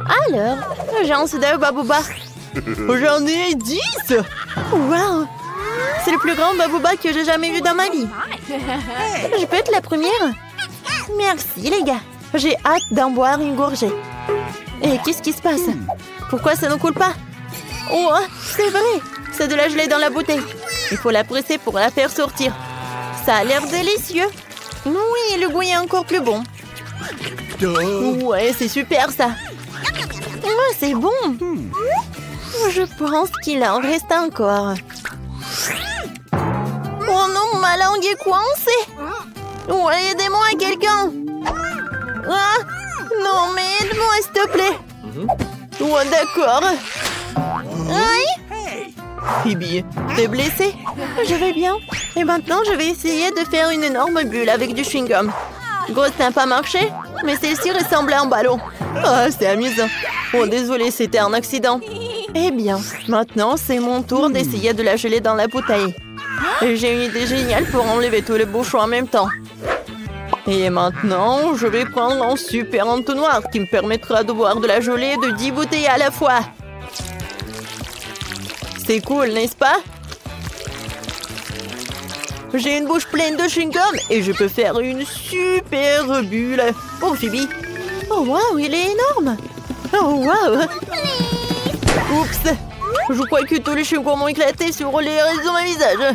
Alors, j'en suis d'un babouba. J'en ai 10. Wow! C'est le plus grand babouba que j'ai jamais vu dans ma vie. Je peux être la première? Merci, les gars. J'ai hâte d'en boire une gorgée. Et qu'est-ce qui se passe? Pourquoi ça ne coule pas? Oh, c'est vrai. C'est de la gelée dans la bouteille. Il faut la presser pour la faire sortir. Ça a l'air délicieux. Oui, le goût est encore plus bon. Ouais, c'est super ça. Ouais, c'est bon. Je pense qu'il en reste encore. Oh non, ma langue est coincée. Ouais, aidez-moi quelqu'un. Ah, non, mais aide-moi s'il te plaît. Ouais, d'accord. Aïe. Phoebe, t'es blessée? Je vais bien. Et maintenant, je vais essayer de faire une énorme bulle avec du chewing-gum. Gros, ça n'a pas marché, mais celle-ci ressemblait à un ballon. Ah, c'est amusant. Oh, désolé, c'était un accident. Eh bien, maintenant, c'est mon tour d'essayer de la geler dans la bouteille. J'ai une idée géniale pour enlever tous les bouchons en même temps. Et maintenant, je vais prendre un super entonnoir qui me permettra de boire de la gelée de 10 bouteilles à la fois. C'est cool, n'est-ce pas? J'ai une bouche pleine de chewing-gum et je peux faire une super bulle. Oh, Phoebe. Oh, waouh, il est énorme. Oh, waouh. Oups. Je crois que tous les chewing-gums ont éclaté sur les restes de mon visage.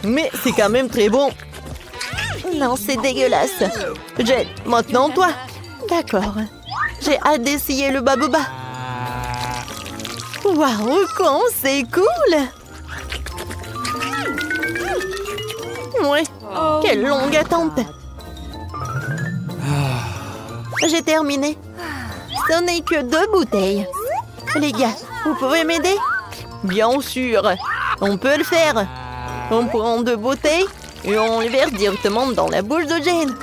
Mais c'est quand même très bon. Non, c'est dégueulasse. Jen, maintenant toi. D'accord. J'ai hâte d'essayer le babouba. Waouh, con, c'est cool. Ouais, quelle longue attente. J'ai terminé. Ce n'est que 2 bouteilles. Les gars, vous pouvez m'aider? Bien sûr, on peut le faire. On prend 2 bouteilles et on les verse directement dans la bouche de Jane.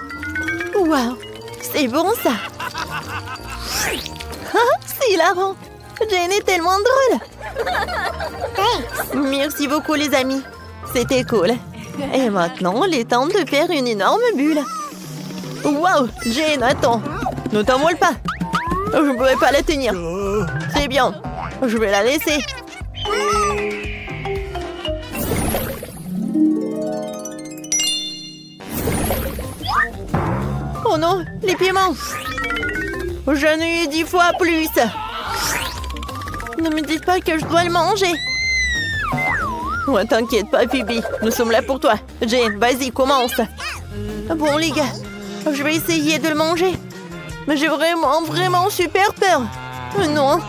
Waouh, c'est bon ça. C'est hilarant. Jane est tellement drôle. Merci beaucoup les amis. C'était cool. Et maintenant, il est temps de faire une énorme bulle. Waouh, Jane, attends. Ne t'envole pas. Je ne pourrais pas la tenir. C'est bien. Je vais la laisser. Oh non, les piments. J'en ai eu 10 fois plus. Ne me dites pas que je dois le manger. Ouais, t'inquiète pas, Phoebe. Nous sommes là pour toi. Jane, vas-y, commence. Bon, les gars, je vais essayer de le manger. Mais j'ai vraiment super peur. Non,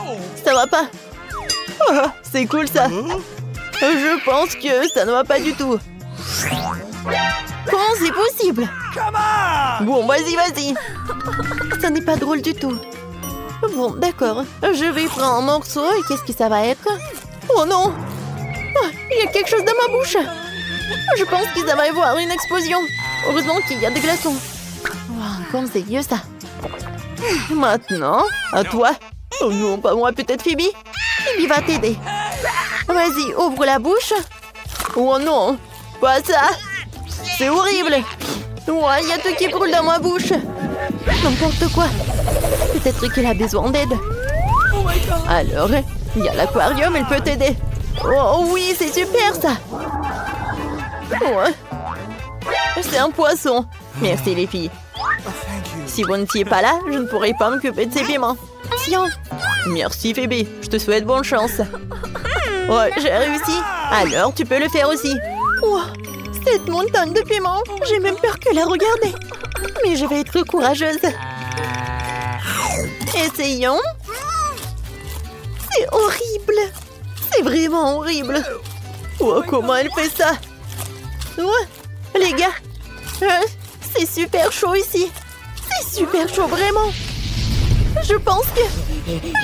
ça va pas. Oh, c'est cool, ça. Je pense que ça ne va pas du tout. Comment c'est possible? Bon, vas-y. Ça n'est pas drôle du tout. Bon, d'accord. Je vais prendre un morceau et qu'est-ce que ça va être? Oh non! Oh, il y a quelque chose dans ma bouche. Je pense qu'il va y avoir une explosion. Heureusement qu'il y a des glaçons. Wow, comme c'est vieux ça. Maintenant, à toi. Oh non, pas moi, peut-être Phoebe. Phoebe va t'aider. Vas-y, ouvre la bouche. Oh non, pas ça. C'est horrible. Ouais, il y a tout qui brûle dans ma bouche. N'importe quoi. Peut-être qu'il a besoin d'aide. Alors, il y a l'aquarium, elle peut t'aider. Oh oui, c'est super ça. Ouais. C'est un poisson. Merci les filles. Si vous n'étiez pas là, je ne pourrais pas m'occuper de ces piments. Tiens. Merci Phoebe, je te souhaite bonne chance. Ouais, j'ai réussi. Alors, tu peux le faire aussi. Wow, cette montagne de piments, j'ai même peur que la regarder. Mais je vais être courageuse. Essayons. C'est horrible. C'est vraiment horrible. Oh, comment elle fait ça? Ouais, les gars, c'est super chaud ici. C'est super chaud, vraiment. Je pense que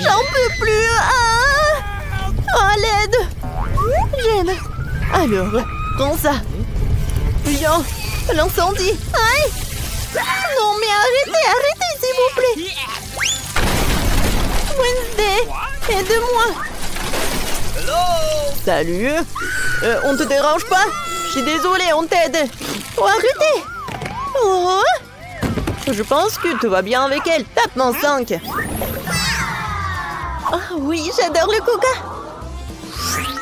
j'en peux plus. Ah! Oh, l'aide. Jane. Alors, prends ça. Viens, l'incendie. Aïe! Non, mais arrêtez, s'il vous plaît. Wednesday, aide-moi. Salut. On te dérange pas? Je suis désolée, on t'aide. Oh, arrêtez. Oh. Je pense que tout va bien avec elle. Tape mon 5. Ah oui, j'adore le coca.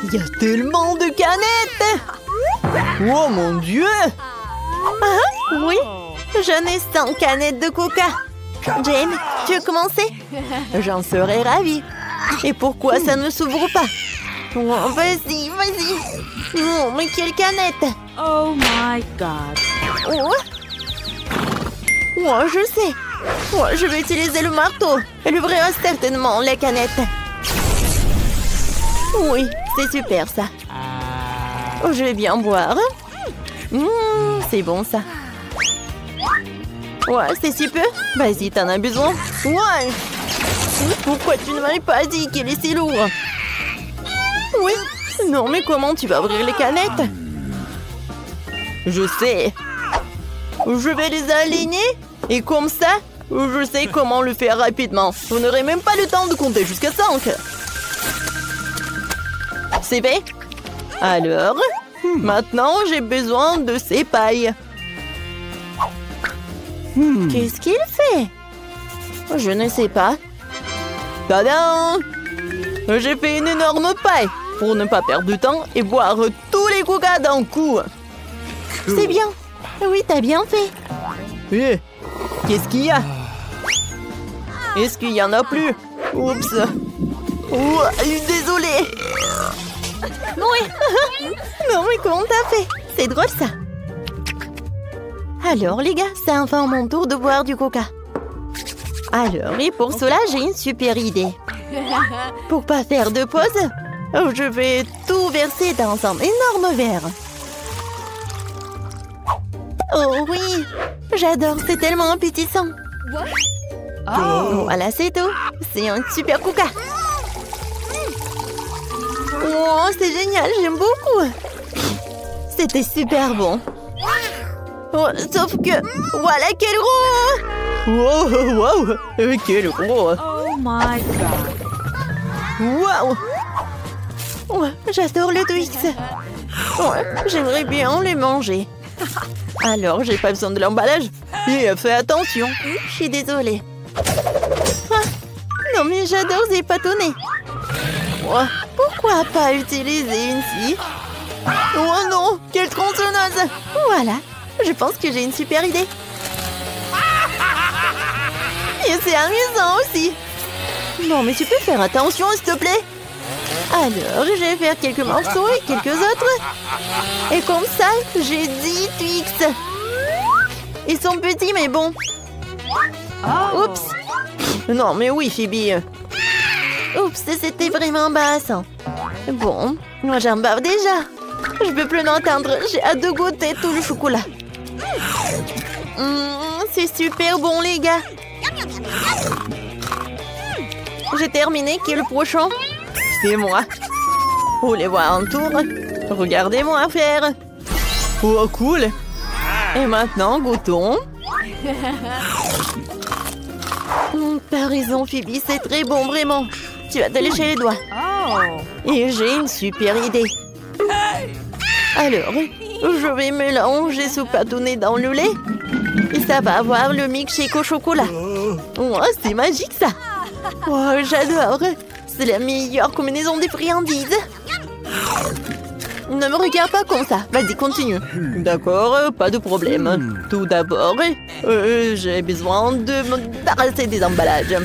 Il y a tellement de canettes. Oh mon Dieu. Ah oui, j'en ai 100 canettes de coca. Jane, tu veux commencer? J'en serais ravie. Et pourquoi ça ne s'ouvre pas? Oh, vas-y, vas-y. Oh, mais quelle canette! Oh my God. Oh. Oh, je sais. Oh, je vais utiliser le marteau. Elle ouvrira certainement la canette. Oui, c'est super ça. Oh, je vais bien boire. C'est bon ça. Ouais, c'est si peu. Vas-y, t'en as besoin. Ouais. Pourquoi tu ne m'avais pas dit qu'il est si lourd? Oui. Non, mais comment tu vas ouvrir les canettes? Je sais. Je vais les aligner. Et comme ça, je sais comment le faire rapidement. Je n'aurai même pas le temps de compter jusqu'à 5. C'est fait. Alors, maintenant, j'ai besoin de ces pailles. Qu'est-ce qu'il fait? Je ne sais pas. Tadam! J'ai fait une énorme paille pour ne pas perdre de temps et boire tous les coca d'un coup. C'est bien. Oui, t'as bien fait. Eh, qu'est-ce qu'il y a? Est-ce qu'il y en a plus? Oups. Oh, désolée. Oui. Non, mais comment t'as fait? C'est drôle, ça. Alors, les gars, c'est enfin mon tour de boire du coca. Alors, et pour cela, j'ai une super idée. Pour pas faire de pause, je vais tout verser dans un énorme verre. Oh oui, j'adore, c'est tellement appétissant. Voilà, c'est tout. C'est un super coca. Oh, c'est génial, j'aime beaucoup. C'était super bon. Oh, sauf que, voilà quel gros! Wow, wow, quel gros! Oh my God. Wow! Oh, j'adore le Twix. Oh, j'aimerais bien les manger. Alors, j'ai pas besoin de l'emballage. Et fais attention. Je suis désolée. Ah, non, mais j'adore ces bâtonnets. Oh, pourquoi pas utiliser une scie? Oh non, quelle tronçonneuse! Voilà, je pense que j'ai une super idée. Et c'est amusant aussi. Non, mais tu peux faire attention, s'il te plaît. Alors, je vais faire quelques morceaux et quelques autres. Et comme ça, j'ai 10 Twix. Ils sont petits, mais bon. Oups. Non, mais oui, Phoebe. Oups, c'était vraiment basse. Bon, moi j'en bave déjà. Je peux plus l'entendre. J'ai hâte de goûter tout le chocolat. C'est super bon, les gars. J'ai terminé. Qui est le prochain? C'est moi. Vous voulez voir un tour? Regardez-moi faire. Oh, cool. Et maintenant, goûtons. T'as raison, Phoebe. C'est très bon, vraiment. Tu vas te lécher les doigts. Et j'ai une super idée. Alors, je vais mélanger ce bâtonnet dans le lait. Et ça va avoir le milkshake au chocolat. Oh, c'est magique, ça. Oh, j'adore. C'est la meilleure combinaison des friandises. Ne me regarde pas comme ça. Vas-y, continue. D'accord, pas de problème. Tout d'abord, j'ai besoin de me débarrasser des emballages.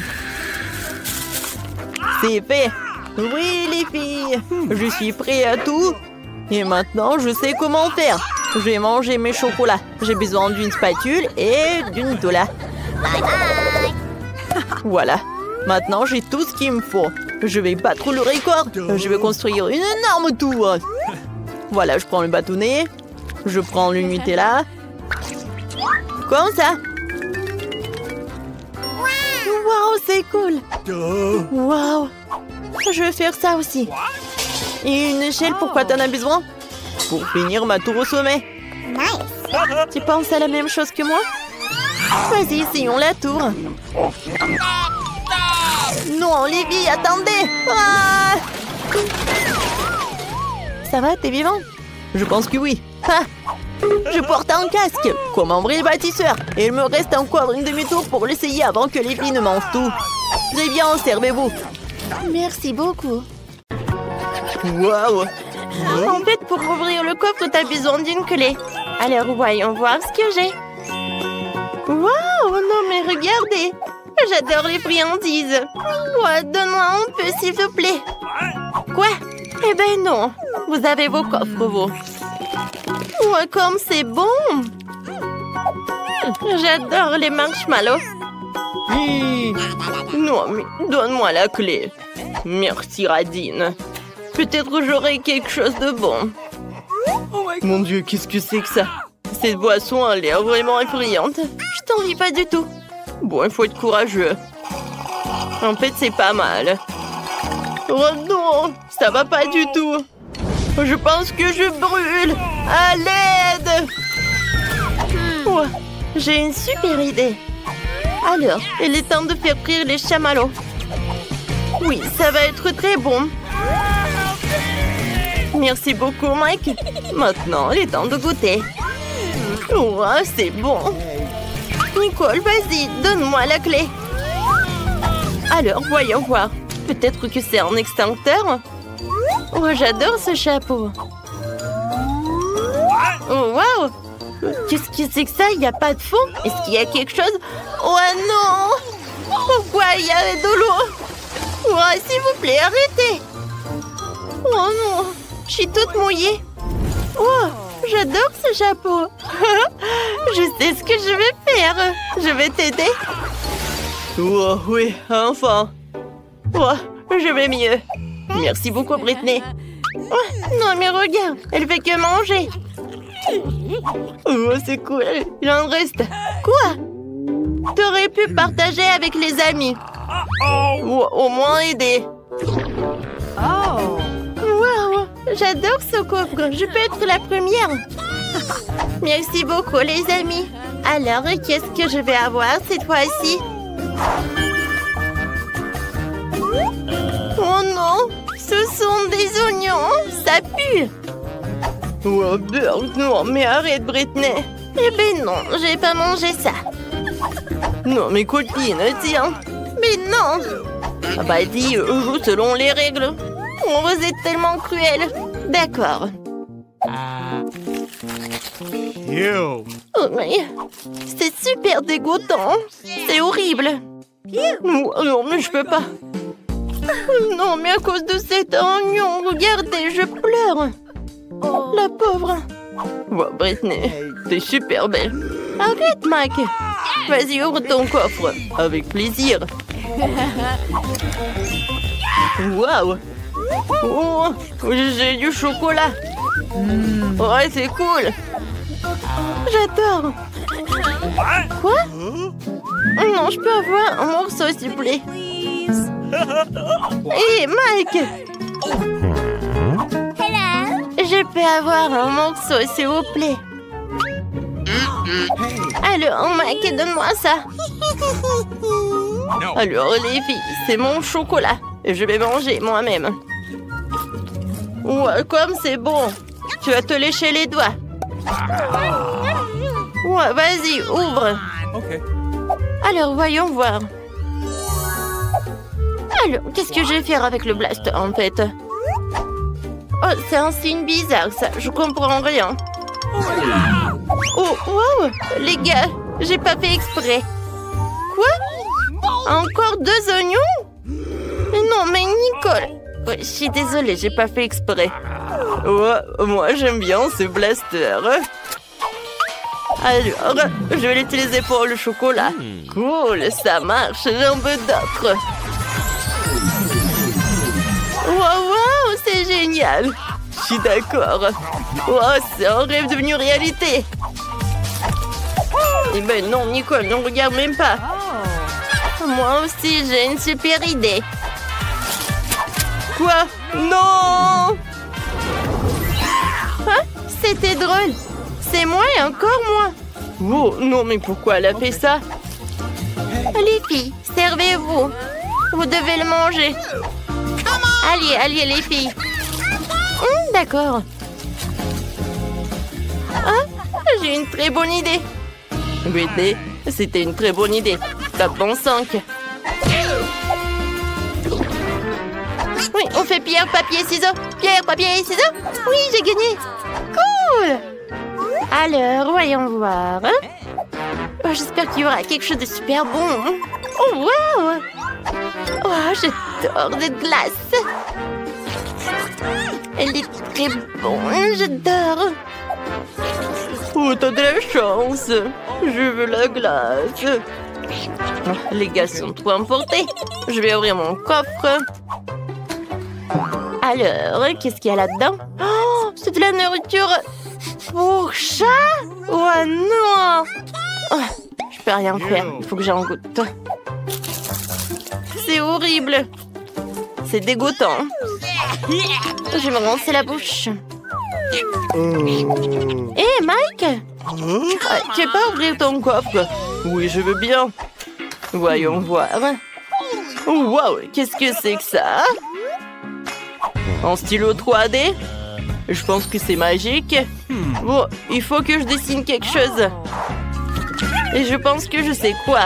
C'est fait. Oui, les filles. Je suis prêt à tout. Et maintenant, je sais comment faire. Je vais manger mes chocolats. J'ai besoin d'une spatule et d'une doula. Voilà. Maintenant, j'ai tout ce qu'il me faut. Je vais battre le record. Je vais construire une énorme tour. Voilà, je prends le bâtonnet. Je prends le Nutella. Comme ça. Waouh, c'est cool. Waouh. Je vais faire ça aussi. Et une échelle, pourquoi t'en as besoin? Pour finir ma tour au sommet. Tu penses à la même chose que moi? Vas-y, essayons la tour. Non, Livy, attendez! Ah! Ça va, t'es vivant? Je pense que oui. Ah! Je porte un casque, comme un vrai bâtisseur. Et il me reste encore une demi-tour pour l'essayer avant que les filles ne mangent tout. Très bien, servez-vous. Merci beaucoup. Waouh! En fait, pour ouvrir le coffre, t'as besoin d'une clé. Alors, voyons voir ce que j'ai. Waouh! Non, mais regardez! J'adore les friandises. Ouais, donne-moi un peu, s'il te plaît. Quoi? Eh ben non. Vous avez vos coffres, vous. Ouais, comme c'est bon! J'adore les marshmallows. Non, mais donne-moi la clé. Merci, Radine. Peut-être j'aurai quelque chose de bon. Mon Dieu, qu'est-ce que c'est que ça? Cette boisson a l'air vraiment effrayante. Je t'envie pas du tout. Bon, il faut être courageux. En fait, c'est pas mal. Oh non, ça va pas du tout. Je pense que je brûle. À l'aide! Oh, j'ai une super idée. Alors, il est temps de faire frire les chamallows. Oui, ça va être très bon. Merci beaucoup, Mike. Maintenant, il est temps de goûter. Oh, c'est bon. Nicole, vas-y, donne-moi la clé. Alors, voyons voir. Peut-être que c'est un extincteur. Oh, j'adore ce chapeau. Oh, waouh! Qu'est-ce que c'est que ça? Il n'y a pas de fond? Est-ce qu'il y a quelque chose? Oh non! Pourquoi il y a de l'eau? Oh, s'il vous plaît, arrêtez! Oh non! Je suis toute mouillée. Oh, j'adore ce chapeau. Je sais ce que je vais faire. Je vais t'aider. Oh oui, enfin. Oh, je vais mieux. Merci beaucoup, Britney. Oh, non, mais regarde, elle fait que manger. Oh, c'est cool. Il en reste. Quoi? T'aurais pu partager avec les amis. Ou au moins aider. Oh! Wow, j'adore ce coffre. Je peux être la première. Merci beaucoup, les amis. Alors, qu'est-ce que je vais avoir cette fois-ci? Oh non, ce sont des oignons. Ça pue. Oh, non, mais arrête, Britney. Eh ben non, j'ai pas mangé ça. Non, mes copines, tiens. Mais non. Ah bah dis, joue selon les règles. Oh, vous êtes tellement cruel. D'accord. Oh, mais c'est super dégoûtant. C'est horrible. Non, mais je peux pas. Non, mais à cause de cet oignon, regardez, je pleure. La pauvre. Oh, Britney, t'es super belle. Arrête, Mac. Vas-y, ouvre ton coffre. Avec plaisir. Waouh. Oh, j'ai du chocolat. Ouais, c'est cool. J'adore. Quoi? Non, je peux avoir un morceau, s'il vous plaît. Hé, Mike. Je peux avoir un morceau, s'il vous plaît. Alors, Mike, donne-moi ça. Alors, les filles, c'est mon chocolat. Je vais manger moi-même. Ouais, comme c'est bon. Tu vas te lécher les doigts. Ouais, vas-y, ouvre. Alors, voyons voir. Alors, qu'est-ce que je vais faire avec le blaster, en fait? Oh, c'est un signe bizarre, ça. Je comprends rien. Oh, wow! Les gars, j'ai pas fait exprès. Quoi? Encore 2 oignons? Non, mais Nicole... Ouais, je suis désolée, j'ai pas fait exprès. Ouais, moi, j'aime bien ce blaster. Alors, je vais l'utiliser pour le chocolat. Cool, ça marche, j'ai un peu d'ocre. Wow, c'est génial. Je suis d'accord. Wow, c'est un rêve devenu réalité. Eh ben non, Nicole, ne regarde même pas. Moi aussi, j'ai une super idée. Quoi? Non! Hein? C'était drôle. C'est moi et encore moi. Oh, non, mais pourquoi elle a fait ça? Les filles, servez-vous. Vous devez le manger. Allez, les filles. D'accord. Ah, j'ai une très bonne idée. Britney, c'était une très bonne idée. Tape en 5. on fait pierre, papier, ciseaux. Pierre, papier, ciseaux. Oui, j'ai gagné. Cool. Alors, voyons voir. Oh, j'espère qu'il y aura quelque chose de super bon. Oh, wow. Oh, j'adore cette glace. Elle est très bonne, j'adore. Oh, t'as de la chance. Je veux la glace. Oh, les gars sont trop emportés. Je vais ouvrir mon coffre. Alors, qu'est-ce qu'il y a là-dedans? Oh, c'est de la nourriture pour chat? Oh non! Oh, je peux rien faire. Il faut que j'en goûte. C'est horrible. C'est dégoûtant. Je vais me rincer la bouche. Hé, Mike? Tu veux pas ouvrir ton coffre? Oui, je veux bien. Voyons voir. Wow, qu'est-ce que c'est que ça? En stylo 3D? Je pense que c'est magique. Bon, il faut que je dessine quelque chose. Et je pense que je sais quoi.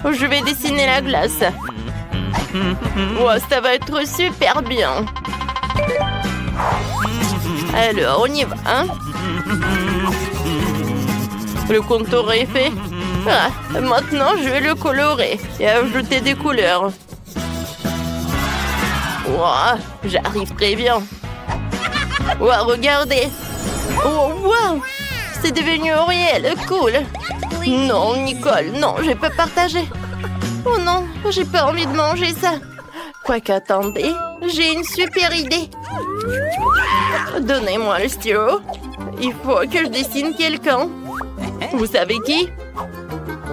Je vais dessiner la glace. Wow, ça va être super bien. Alors, on y va, hein? Le contour est fait. Ah, maintenant, je vais le colorer et ajouter des couleurs. Wow, j'arrive très bien. Wow, regardez. Oh, wow, c'est devenu réel, cool. Non, Nicole, non, je peux partager. Oh non, j'ai pas envie de manger ça. Quoique, attendez, j'ai une super idée. Donnez-moi le stylo. Il faut que je dessine quelqu'un. Vous savez qui?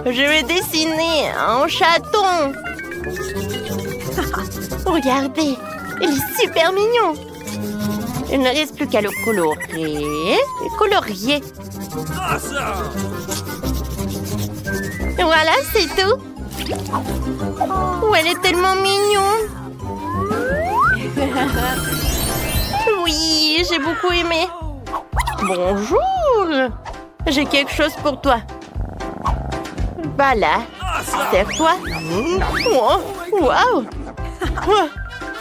Je vais dessiner un chaton. Regardez, il est super mignon. Il ne reste plus qu'à le colorer. Colorier. Voilà, c'est tout. Oh, elle est tellement mignonne. Oui, j'ai beaucoup aimé. Bonjour. J'ai quelque chose pour toi. Voilà. Serre-toi. Oh, wow. Oh,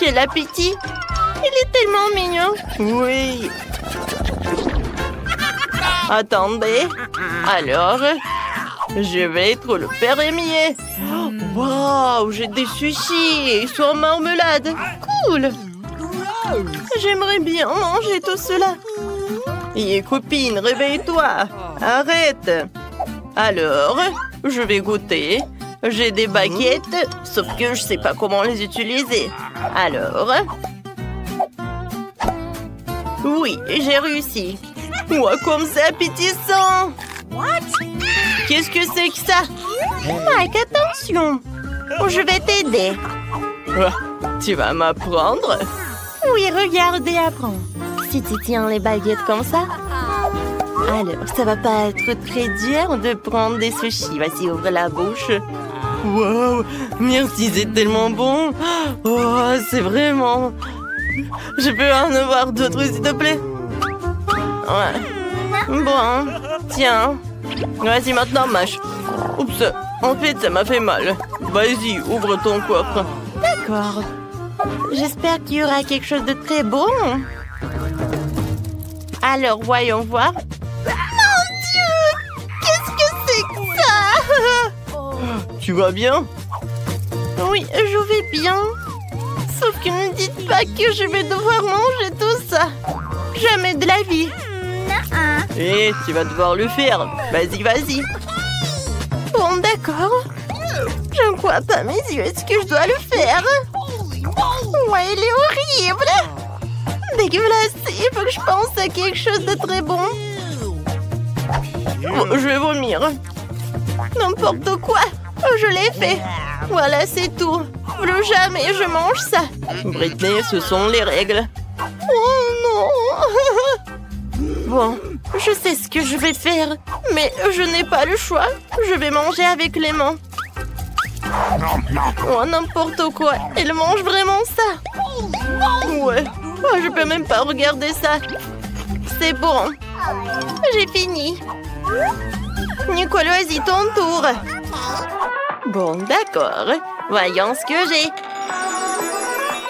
quel appétit. Il est tellement mignon. Oui. Attendez. Alors, je vais être le fermier. Wow, j'ai des sushis. Ils sont en marmelade. Cool. J'aimerais bien manger tout cela. Et copine, réveille-toi. Arrête. Alors, je vais goûter. J'ai des baguettes, sauf que je sais pas comment les utiliser. Alors... Oui, j'ai réussi. Ouah, comme c'est appétissant. Qu'est-ce que c'est que ça? Mike, attention. Je vais t'aider. Tu vas m'apprendre? Oui, regardez, apprends. Si tu tiens les baguettes comme ça... Alors, ça va pas être très dur de prendre des sushis. Vas-y, ouvre la bouche. Wow, merci, c'est tellement bon. Oh, c'est vraiment... Je peux en avoir d'autres, s'il te plaît? Ouais. Bon, tiens. Vas-y, maintenant, mâche. Oups, en fait, ça m'a fait mal. Vas-y, ouvre ton coffre. D'accord. J'espère qu'il y aura quelque chose de très bon. Alors, voyons voir. Mon Dieu! Qu'est-ce que c'est que ça? Tu vas bien? Oui, je vais bien. Sauf que ne dites pas que je vais devoir manger tout ça. Jamais de la vie. Eh, tu vas devoir le faire. Vas-y, vas-y. Bon, d'accord. Je ne crois pas mes yeux. Est-ce que je dois le faire? Ouais, il est horrible. Dégueulasse. Il faut que je pense à quelque chose de très bon. Oh, je vais vomir. N'importe quoi. Je l'ai fait. Voilà, c'est tout. Plus jamais je mange ça. Britney, ce sont les règles. Oh non. Bon, je sais ce que je vais faire. Mais je n'ai pas le choix. Je vais manger avec les mains. Oh, n'importe quoi. Elle mange vraiment ça. Ouais. Oh, je peux même pas regarder ça. C'est bon. J'ai fini. Nicole, vas-y, ton tour. Bon, d'accord. Voyons ce que j'ai.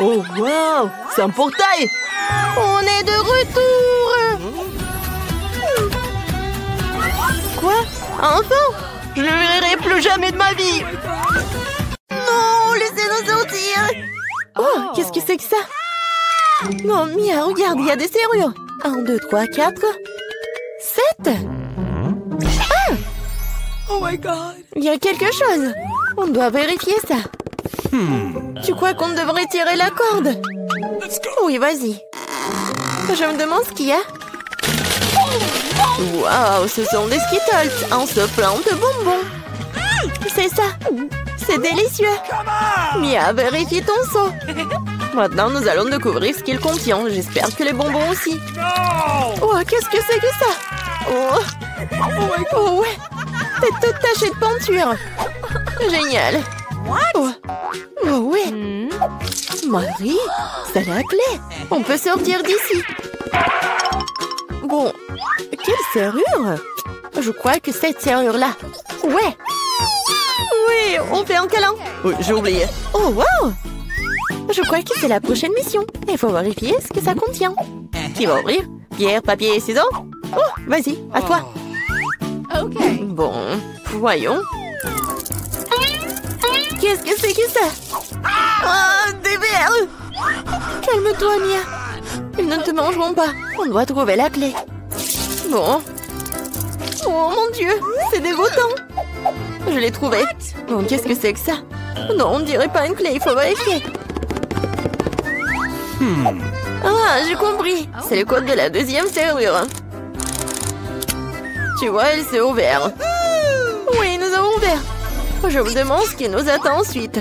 Oh, wow! C'est un portail! On est de retour! Quoi? Enfin? Je ne le verrai plus jamais de ma vie! Non! Laissez-nous sortir! Oh, qu'est-ce que c'est que ça? Non, Mia, regarde, il y a des serrures! 1, 2, 3, 4... 7! Ah! Oh my god. Il y a quelque chose! On doit vérifier ça! Tu crois qu'on devrait tirer la corde? Oui, vas-y. Je me demande ce qu'il y a. Waouh, ce sont des Skittles en se plante de bonbons. C'est ça. C'est délicieux. Mia, vérifie ton seau. Maintenant, nous allons découvrir ce qu'il contient. J'espère que les bonbons aussi. Oh, qu'est-ce que c'est que ça? Oh, ouais. T'es toute tachée de peinture. Génial. Oh, ouais. Marie, c'est la clé. On peut sortir d'ici. Bon, quelle serrure? Je crois que cette serrure-là. Ouais. Oui, on fait un câlin. Oui, j'ai oublié. Oh, wow. Je crois que c'est la prochaine mission. Il faut vérifier ce que ça contient. Qui va ouvrir? Pierre, papier et ciseaux? Oh, vas-y, à toi. Ok. Bon, voyons. Qu'est-ce que c'est que ça? Oh, des vers! Calme-toi, Mia. Ils ne te mangeront pas. On doit trouver la clé. Bon. Oh mon Dieu, c'est dégoûtant. Je l'ai trouvé. Bon, qu'est-ce que c'est que ça? Non, on dirait pas une clé, il faut vérifier. Ah, j'ai compris. C'est le code de la deuxième serrure. Tu vois, elle s'est ouverte. Oui, nous avons ouvert. Je me demande ce qui nous attend ensuite.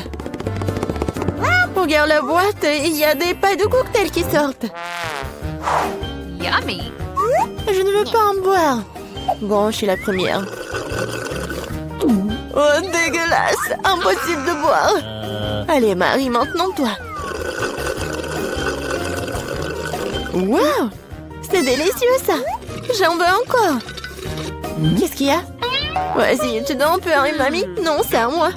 Regarde la boîte, il y a des pailles de cocktail qui sortent. Yummy. Je ne veux pas en boire. Bon, je suis la première. Oh, dégueulasse! Impossible de boire. Allez, Marie, maintenant toi. Wow! C'est délicieux, ça. J'en veux encore. Qu'est-ce qu'il y a? Vas-y, tu dois en pleurer, mamie? Non, c'est à moi.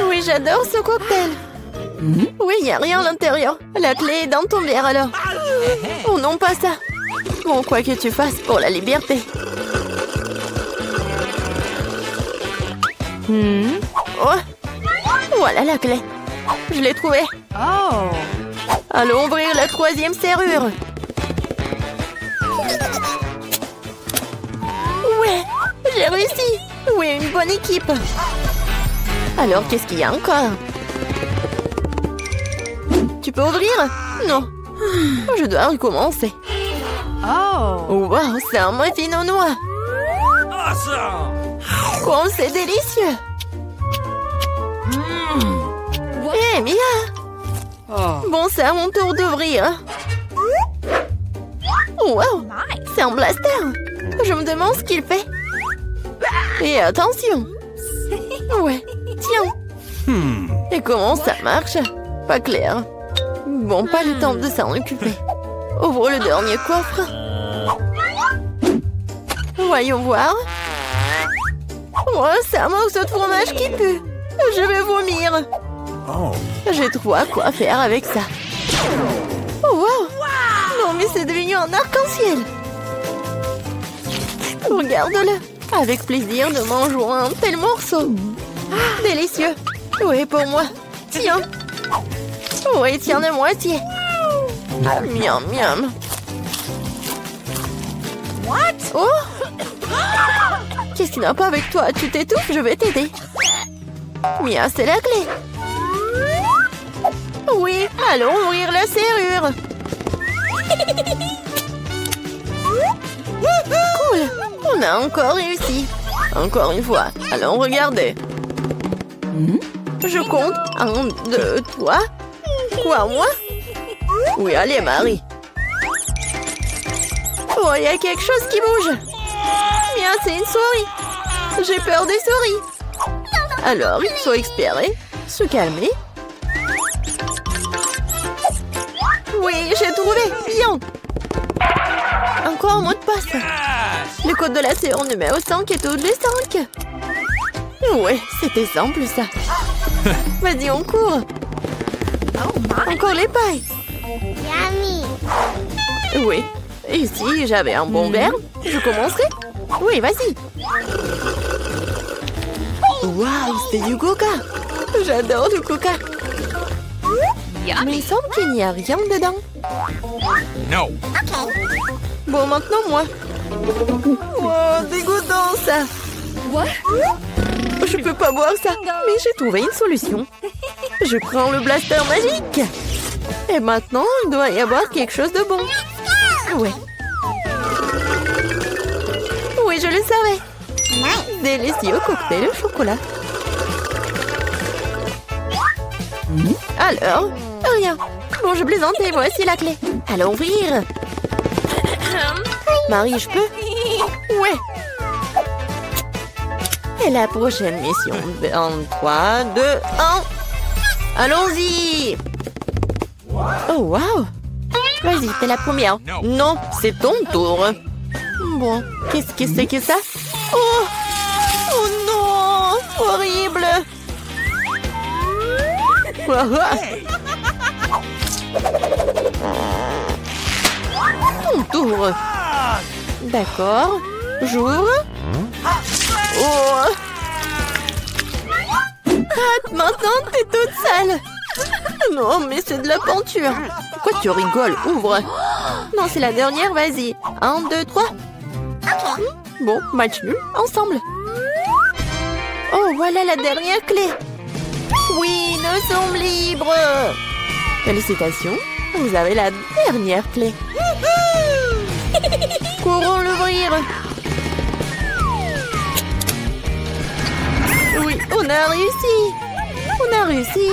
Oui, j'adore ce cocktail. Oui, il n'y a rien à l'intérieur. La clé est dans ton verre, alors. Oh non, pas ça. Bon, quoi que tu fasses pour la liberté. Oh, voilà la clé. Je l'ai trouvée. Oh. Allons ouvrir la troisième serrure. Ouais, j'ai réussi. Oui, une bonne équipe. Alors, qu'est-ce qu'il y a encore? Tu peux ouvrir? Non. Je dois recommencer. Oh. Wow, c'est un muffin aux noix. Oh, c'est délicieux. Hé, Mia. Bon, c'est à mon tour d'ouvrir. Wow, c'est un blaster. Je me demande ce qu'il fait. Et attention. Ouais, tiens. Et comment ça marche? Pas clair. Bon, pas le temps de s'en occuper. Ouvre le dernier coffre. Voyons voir. Oh, c'est un morceau de fromage qui pue. Je vais vomir. J'ai trop à quoi faire avec ça. Oh, wow. Non, mais c'est devenu un arc-en-ciel. Regarde-le. Avec plaisir, nous mangeons un tel morceau. Délicieux. Oui, pour moi. Tiens. Oui, tiens de moitié. Miam, miam. What? Oh! Qu'est-ce qui n'a pas avec toi? Tu t'étouffes, je vais t'aider. Mia, c'est la clé. Oui, allons ouvrir la serrure. Cool, on a encore réussi. Encore une fois, allons regarder. Je compte. 1, 2, 3. Quoi, moi? Oui, allez, Marie. Oh, il y a quelque chose qui bouge. Bien, c'est une souris. J'ai peur des souris. Alors, il faut espérer. Se calmer. Oui, j'ai trouvé. Bien. Encore un mot de passe. Le code de la serrure numéro 5 est au-dessus 5. Ouais, c'était simple ça. Vas-y, on court. Encore les pailles. Oui. Et si j'avais un bon verre, je commencerais. Oui, vas-y. Waouh, c'est du coca. J'adore le coca. Mais il semble qu'il n'y a rien dedans. No. Bon, maintenant moi. Oh, dégoûtant ça. What? Je peux pas boire ça. Mais j'ai trouvé une solution. Je prends le blaster magique. Et maintenant, il doit y avoir quelque chose de bon. Ouais. Oui, je le savais. Délicieux cocktail au chocolat. Alors, rien. Bon, je plaisantais, voici la clé. Allons ouvrir. Marie, je peux? Ouais. Et la prochaine mission dans 3, 2, 1. Allons-y. Oh, wow. Vas-y, t'es la première. Non, c'est ton tour. Bon, qu'est-ce que c'est que ça? Oh! Oh non! Horrible! Ton tour. D'accord. J'ouvre. Oh! Ah, maintenant, t'es toute sale. Non, mais c'est de la peinture. Pourquoi tu rigoles? Ouvre. Non, c'est la dernière, vas-y. 1, 2, 3. Bon, match nul, ensemble. Oh, voilà la dernière clé. Oui, nous sommes libres. Félicitations, vous avez la dernière clé. Courons l'ouvrir. Oui, on a réussi. On a réussi.